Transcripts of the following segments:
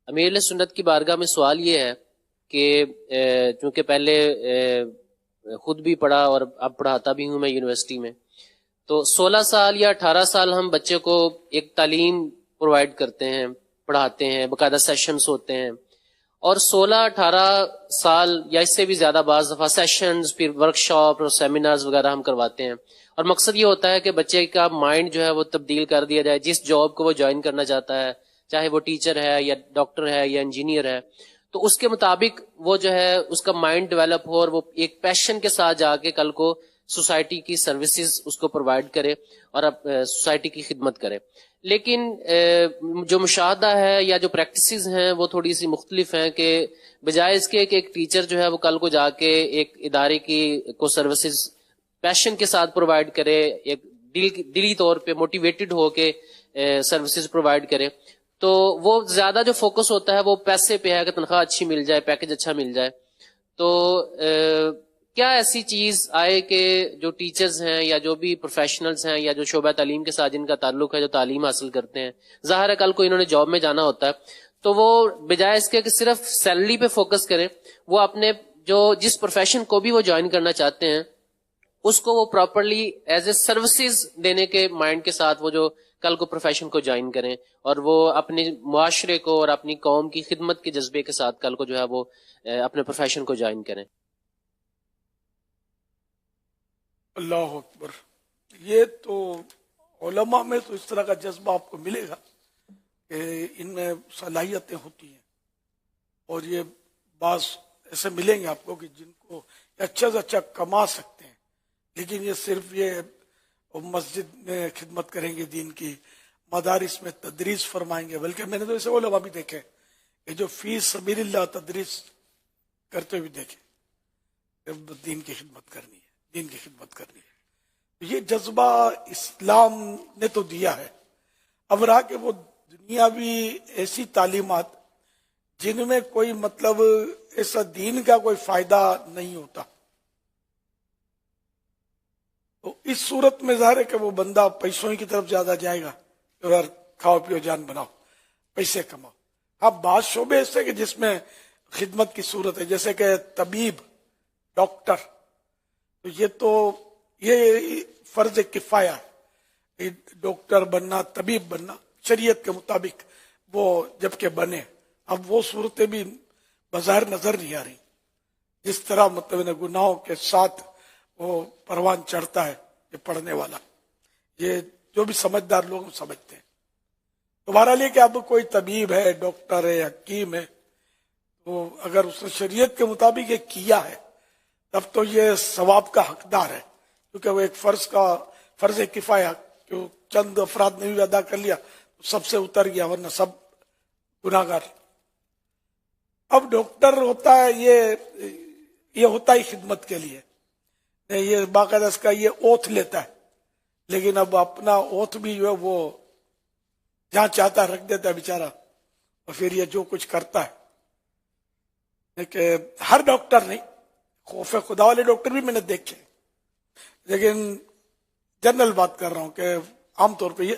امیر اہل سنت کی بارگاہ میں سوال یہ ہے کہ چونکہ پہلے خود بھی پڑھا اور اب پڑھاتا بھی ہوں میں یونیورسٹی میں، تو 16 سال یا 18 سال ہم بچے کو ایک تعلیم پرووائڈ کرتے ہیں، پڑھاتے ہیں، باقاعدہ سیشنز ہوتے ہیں، اور 16-18 سال یا اس سے بھی زیادہ بعض دفعہ سیشنز، پھر ورک شاپ اور سیمینارز وغیرہ ہم کرواتے ہیں، اور مقصد یہ ہوتا ہے کہ بچے کا مائنڈ جو ہے وہ تبدیل کر دیا جائے، جس جاب کو وہ جوائن کرنا چاہتا ہے، چاہے وہ ٹیچر ہے یا ڈاکٹر ہے یا انجینئر ہے، تو اس کے مطابق وہ جو ہے اس کا مائنڈ ڈیولپ ہو اور وہ ایک پیشن کے ساتھ جا کے کل کو سوسائٹی کی سروسز اس کو پرووائڈ کرے اور اب سوسائٹی کی خدمت کرے۔ لیکن جو مشاہدہ ہے یا جو پریکٹسز ہیں وہ تھوڑی سی مختلف ہیں، کہ بجائے اس کے کہ ایک ٹیچر جو ہے وہ کل کو جا کے ایک ادارے کی کو سروسز پیشن کے ساتھ پرووائڈ کرے، ایک دلی طور پہ موٹیویٹڈ ہو کے سروسز پرووائڈ کرے، تو وہ زیادہ جو فوکس ہوتا ہے وہ پیسے پہ ہے کہ تنخواہ اچھی مل جائے، پیکج اچھا مل جائے۔ تو کیا ایسی چیز آئے کہ جو ٹیچرز ہیں یا جو بھی پروفیشنلز ہیں یا جو شعبہ تعلیم کے ساتھ جن کا تعلق ہے، جو تعلیم حاصل کرتے ہیں، ظاہر ہے کل کو انہوں نے جاب میں جانا ہوتا ہے، تو وہ بجائے اس کے کہ صرف سیلری پہ فوکس کریں، وہ اپنے جس پروفیشن کو بھی وہ جوائن کرنا چاہتے ہیں اس کو وہ پراپرلی ایز اے سروسز دینے کے مائنڈ کے ساتھ وہ جو کل کو پروفیشن کو جوائن کریں، اور وہ اپنے معاشرے کو اور اپنی قوم کی خدمت کے جذبے کے ساتھ کل کو جو ہے وہ اپنے پروفیشن کو جوائن کریں۔ اللہ اکبر۔ یہ تو علماء میں تو اس طرح کا جذبہ آپ کو ملے گا کہ ان میں صلاحیتیں ہوتی ہیں، اور یہ بعض ایسے ملیں گے آپ کو کہ جن کو اچھا سے اچھا کما سکتے ہیں، لیکن یہ صرف یہ مسجد میں خدمت کریں گے، دین کی مدارس میں تدریس فرمائیں گے، بلکہ میں نے تو ایسے علماء بھی دیکھے کہ جو فی سبیل اللہ تدریس کرتے ہوئے دیکھے، دین کی خدمت کرنی ہے، دین کی خدمت کرنی ہے۔ یہ جذبہ اسلام نے تو دیا ہے، اب رہا کہ وہ دنیاوی ایسی تعلیمات جن میں کوئی مطلب ایسا دین کا کوئی فائدہ نہیں ہوتا، تو اس صورت میں ظاہر ہے کہ وہ بندہ پیسوں کی طرف زیادہ جائے گا، اور کھاؤ پیو جان بناؤ، پیسے کماؤ۔ ہاں بعض شعبے ایسے کہ جس میں خدمت کی صورت ہے، جیسے کہ طبیب، ڈاکٹر، تو یہ فرض کفایہ ہے، ڈاکٹر بننا، طبیب بننا شریعت کے مطابق وہ جب کہ بنے۔ اب وہ صورتیں بھی بظاہر نظر نہیں آ رہی، جس طرح مطلب گناہوں کے ساتھ وہ پروان چڑھتا ہے یہ پڑھنے والا، یہ جو بھی سمجھدار لوگ سمجھتے ہیں۔ تو بہرحال یہ کہ اب کوئی طبیب ہے، ڈاکٹر ہے، حکیم ہے، تو اگر اس نے شریعت کے مطابق یہ کیا ہے تب تو یہ ثواب کا حقدار ہے، کیونکہ وہ ایک فرض کفایہ کہ چند افراد نے بھی ادا کر لیا تو سب سے اتر گیا، ورنہ سب گناہگار۔ اب ڈاکٹر ہوتا ہے یہ ہوتا ہی خدمت کے لیے، یہ باقاعدہ اس کا یہ اوتھ لیتا ہے، لیکن اب اپنا اوتھ بھی جو ہے وہ جہاں چاہتا ہے رکھ دیتا ہے بیچارہ، اور پھر یہ جو کچھ کرتا ہے۔ لیکن ہر ڈاکٹر نہیں، خوف خدا والے ڈاکٹر بھی میں نے دیکھے، لیکن جنرل بات کر رہا ہوں کہ عام طور پہ یہ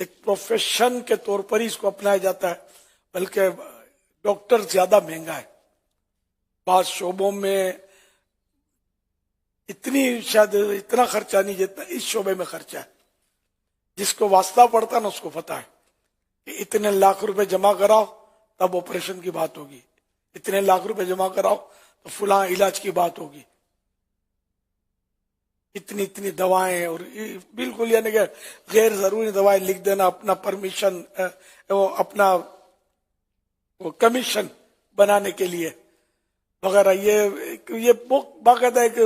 ایک پروفیشن کے طور پر ہی اس کو اپنایا جاتا ہے، بلکہ ڈاکٹر زیادہ مہنگا ہے۔ بعض شعبوں میں شاید اتنا خرچہ نہیں جتنا اس شعبے میں خرچہ ہے، جس کو واسطہ پڑتا نا اس کو پتا ہے کہ اتنے لاکھ روپے جمع کراؤ تب آپریشن کی بات ہوگی، اتنے لاکھ روپے جمع کراؤ تو فلاں علاج کی بات ہوگی، اتنی دوائیں، اور بالکل یعنی کہ غیر ضروری دوائیں لکھ دینا، اپنا پرمیشن، اپنا کمیشن بنانے کے لیے وغیرہ، یہ باقاعدہ ایک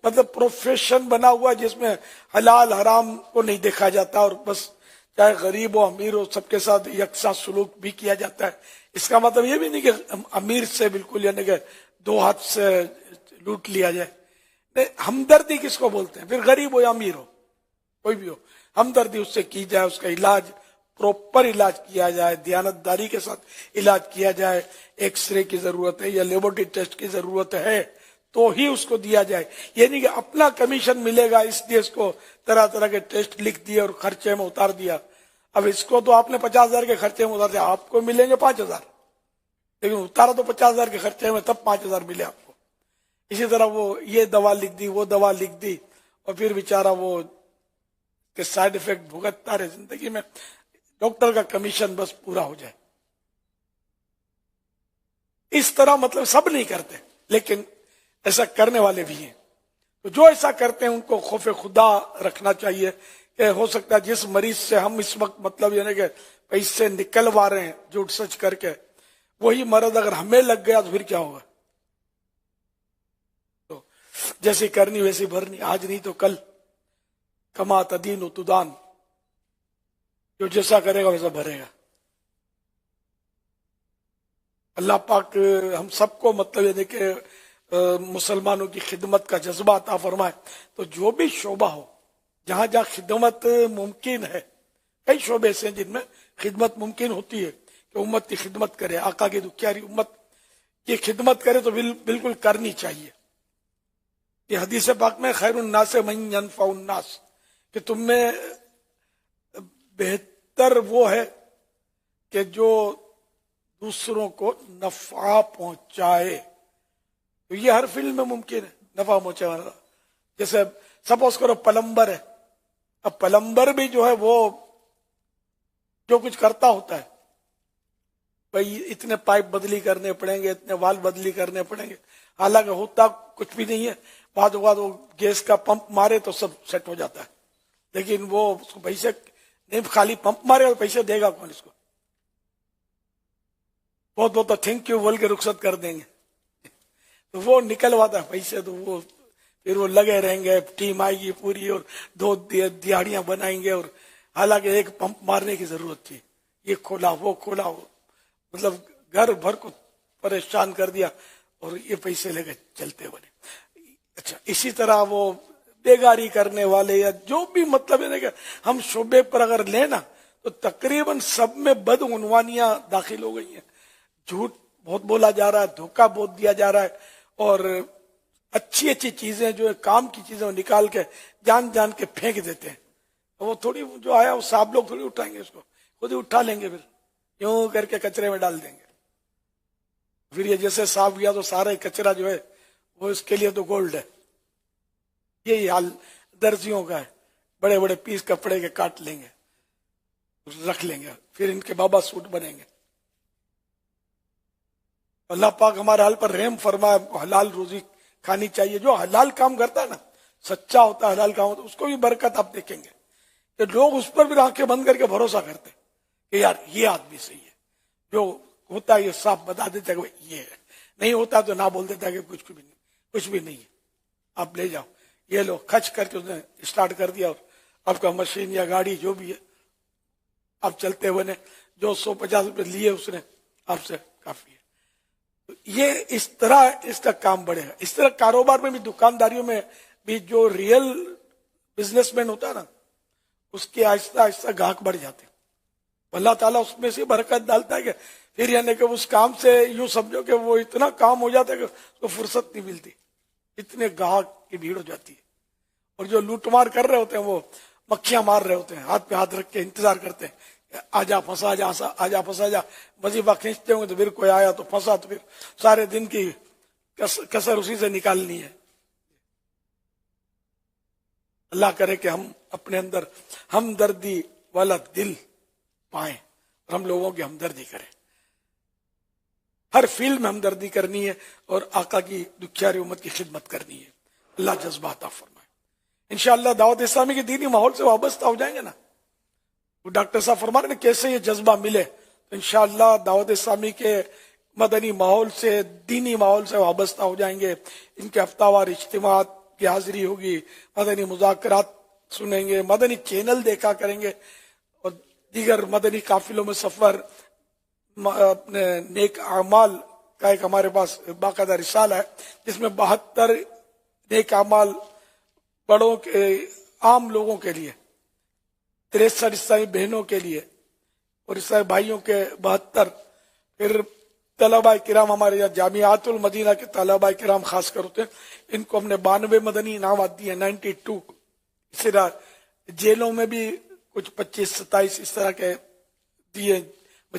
مطلب پروفیشن بنا ہوا جس میں حلال حرام کو نہیں دیکھا جاتا، اور بس چاہے غریب ہو امیر ہو سب کے ساتھ یکساں سلوک بھی کیا جاتا ہے۔ اس کا مطلب یہ بھی نہیں کہ امیر سے بالکل یعنی کہ دو ہاتھ سے لوٹ لیا جائے۔ ہمدردی کس کو بولتے ہیں؟ پھر غریب ہو یا امیر ہو، کوئی بھی ہو، ہمدردی اس سے کی جائے، اس کا علاج پروپر علاج کیا جائے، دیانتداری کے ساتھ علاج کیا جائے، ایکس رے کی ضرورت ہے یا لیبورٹری ٹیسٹ کی ضرورت ہے تو ہی اس کو دیا جائے، یہ نہیں کہ اپنا کمیشن ملے گا اس لیے اس کو طرح طرح کے ٹیسٹ لکھ دیے اور خرچے میں اتار دیا۔ اب اس کو تو آپ نے 50,000 کے خرچے میں اتار دیا، آپ کو ملیں گے 5,000، لیکن اتارا تو 50,000 کے خرچے میں، تب 5,000 ملے آپ کو. اسی طرح وہ یہ دوا لکھ دی، وہ دوا لکھ دی، اور پھر بیچارہ وہ کے سائیڈ افیکٹ بھگتتا رہے زندگی میں. ڈاکٹر کا کمیشن بس پورا ہو جائے. اس طرح مطلب سب نہیں کرتے، لیکن ایسا کرنے والے بھی ہیں. تو جو ایسا کرتے ہیں ان کو خوف خدا رکھنا چاہیے کہ ہو سکتا ہے جس مریض سے ہم اس وقت مطلب یعنی کہ پیسے نکلوا رہے ہیں جھوٹ سچ کر کے، وہی مرض اگر ہمیں لگ گیا تو پھر کیا ہوگا؟ تو جیسی کرنی ویسی بھرنی، آج نہیں تو کل. کما تدین و تدان، جو جیسا کرے گا ویسا بھرے گا. اللہ پاک ہم سب کو مطلب یہ کہ مسلمانوں کی خدمت کا جذبہ عطا فرمائے. تو جو بھی شعبہ ہو، جہاں جہاں خدمت ممکن ہے، کئی شعبے ایسے ہیں جن میں خدمت ممکن ہوتی ہے کہ امت کی خدمت کرے، آقا کی دکھیاری امت کی خدمت کرے تو بالکل کرنی چاہیے. یہ حدیث پاک میں خیر الناس من ینفع الناس، کہ تم میں بہتر وہ ہے کہ جو دوسروں کو نفع پہنچائے. تو یہ ہر فیلڈ میں ممکن ہے نفع پہنچانا. جیسے سپوز کرو پلمبر ہے، اب پلمبر بھی جو ہے وہ جو کچھ کرتا ہوتا ہے، بھائی اتنے پائپ بدلی کرنے پڑیں گے، اتنے وال بدلی کرنے پڑیں گے، حالانکہ ہوتا کچھ بھی نہیں ہے. بعد وہ گیس کا پمپ مارے تو سب سیٹ ہو جاتا ہے، لیکن وہ اس کو پیسے نہیں، خالی پمپ مارے اور پیسے دے گا کون اس کو؟ بہت بہت تھینک یو بول کے رخصت کر دیں گے. تو وہ نکلواتا ہے پیسے، تو وہ پھر وہ لگے رہیں گے، ٹیم آئے گی پوری اور 2 دیہڑیاں بنائیں گے، اور حالانکہ ایک پمپ مارنے کی ضرورت تھی. یہ کھولا وہ کھولا، وہ مطلب گھر بھر کو پریشان کر دیا اور یہ پیسے لے کے چلتے بنے. اچھا، اسی طرح وہ بیگاری کرنے والے یا جو بھی مطلب ہے کہ ہم شعبے پر اگر لینا تو تقریباً سب میں بدعنوانیاں داخل ہو گئی ہیں. جھوٹ بہت بولا جا رہا ہے، دھوکہ بہت دیا جا رہا ہے، اور اچھی اچھی چیزیں جو ہے کام کی چیزیں وہ نکال کے جان جان کے پھینک دیتے ہیں. وہ تھوڑی جو آیا وہ صاحب لوگ تھوڑی اٹھائیں گے، اس کو خود ہی اٹھا لیں گے، پھر یوں کر کے کچرے میں ڈال دیں گے. پھر یہ جیسے صاف گیا تو سارا کچرا جو ہے وہ اس کے لیے تو گولڈ ہے. یہی حال درزیوں کا ہے، بڑے بڑے پیس کپڑے کے کاٹ لیں گے، رکھ لیں گے، پھر ان کے بابا سوٹ بنیں گے. اللہ پاک ہمارے حال پر رحم فرمائے. حلال روزی کھانی چاہیے. جو حلال کام کرتا ہے نا، سچا ہوتا ہے، حلال کام ہوتا ہے، اس کو بھی برکت آپ دیکھیں گے کہ لوگ اس پر بھی آنکھیں بند کر کے بھروسہ کرتے کہ یار یہ آدمی صحیح ہے. جو ہوتا ہے یہ صاف بتا دیتا ہے کہ یہ ہے، نہیں ہوتا تو نہ بول دیتا ہے کہ کچھ بھی نہیں ہے، آپ لے جاؤ، یہ لو. خرچ کر کے اس نے اسٹارٹ کر دیا، اور آپ کا مشین یا گاڑی جو بھی ہے آپ چلتے بنے. جو 150 روپے لیے اس نے آپ سے کافی ہے. یہ اس طرح اس کا کام بڑھے گا. اس طرح کاروبار میں بھی، دکانداریوں میں بھی جو ریئل بزنس مین ہوتا ہے نا، اس کے آہستہ آہستہ گاہک بڑھ جاتے ہیں. اللہ تعالیٰ اس میں سے برکت ڈالتا ہے کہ پھر یعنی کہ اس کام سے یوں سمجھو کہ وہ اتنا کام ہو جاتا ہے کہ اس کو فرصت نہیں ملتی، اتنے گاہک کی بھیڑ ہو جاتی ہے. اور جو لوٹ مار کر رہے ہوتے ہیں وہ مکھیاں مار رہے ہوتے ہیں، ہاتھ پہ ہاتھ رکھ کے انتظار کرتے ہیں، آجا پھنسا جا، آجا پھنسا جا. وظیفہ کھینچتے ہوں گے تو پھر کوئی آیا تو پھنسا، تو پھر سارے دن کی کسر اسی سے نکالنی ہے. اللہ کرے کہ ہم اپنے اندر ہمدردی والا دل پائیں اور ہم لوگوں کی ہمدردی کریں. ہر فیلڈ میں ہمدردی کرنی ہے اور آقا کی دکھیاری امت کی خدمت کرنی ہے. اللہ جذبہ عطا فرمائے. انشاءاللہ دعوت اسلامی کے دینی ماحول سے وابستہ ہو جائیں گے نا. وہ ڈاکٹر صاحب فرما رہے ہیں کیسے یہ جذبہ ملے. تو انشاءاللہ دعوت اسلامی کے مدنی ماحول سے، دینی ماحول سے وابستہ ہو جائیں گے. ان کے ہفتہ وار اجتماعات کی حاضری ہوگی، مدنی مذاکرات سنیں گے، مدنی چینل دیکھا کریں گے، اور دیگر مدنی قافلوں میں سفر، اپنے نیک اعمال کا ایک ہمارے پاس باقاعدہ رسالہ ہے جس میں 72 نیک اعمال بڑوں کے، عام لوگوں کے لیے، 63 عیسائی بہنوں کے لیے اور عیسائی بھائیوں کے 72. پھر طلبہ کرام ہمارے یہاں جامعات المدینہ کے طلبہ کرام خاص کر ہوتے ہیں، ان کو ہم نے 92 مدنی انعامات دیے، 92. اسی طرح جیلوں میں بھی کچھ 25-27 اس طرح کے دیے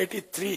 83।